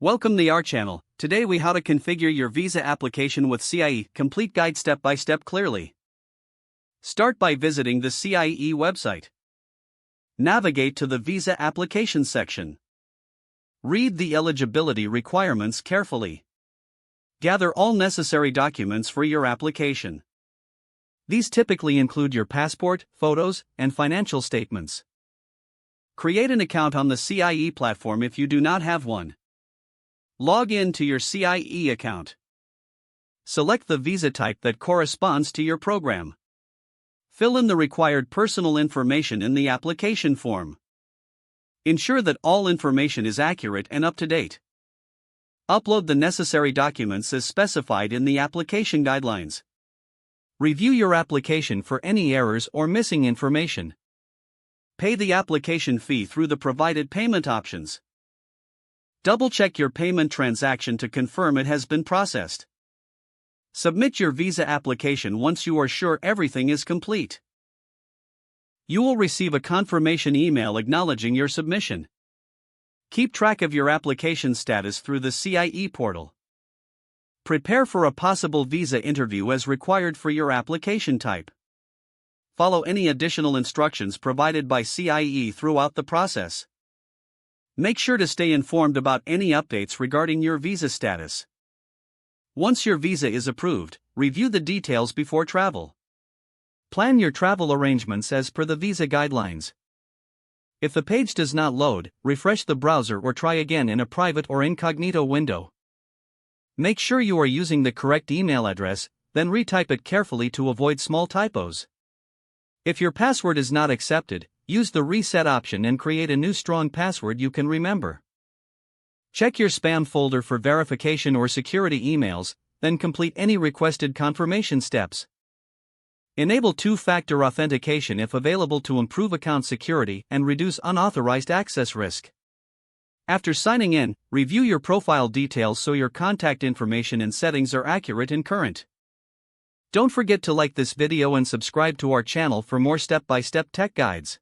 Welcome to our channel. Today we how to configure your visa application with CIEE, complete guide step by step clearly. Start by visiting the CIEE website. Navigate to the visa application section. Read the eligibility requirements carefully. Gather all necessary documents for your application. These typically include your passport, photos, and financial statements. Create an account on the CIEE platform if you do not have one. Log in to your CIEE account. Select the visa type that corresponds to your program. Fill in the required personal information in the application form. Ensure that all information is accurate and up to date. Upload the necessary documents as specified in the application guidelines. Review your application for any errors or missing information. Pay the application fee through the provided payment options. Double-check your payment transaction to confirm it has been processed. Submit your visa application once you are sure everything is complete. You will receive a confirmation email acknowledging your submission. Keep track of your application status through the CIEE portal. Prepare for a possible visa interview as required for your application type. Follow any additional instructions provided by CIEE throughout the process. Make sure to stay informed about any updates regarding your visa status. Once your visa is approved, review the details before travel. Plan your travel arrangements as per the visa guidelines. If the page does not load, refresh the browser or try again in a private or incognito window. Make sure you are using the correct email address, then retype it carefully to avoid small typos. If your password is not accepted, use the reset option and create a new strong password you can remember. Check your spam folder for verification or security emails, then complete any requested confirmation steps. Enable two-factor authentication if available to improve account security and reduce unauthorized access risk. After signing in, review your profile details so your contact information and settings are accurate and current. Don't forget to like this video and subscribe to our channel for more step-by-step tech guides.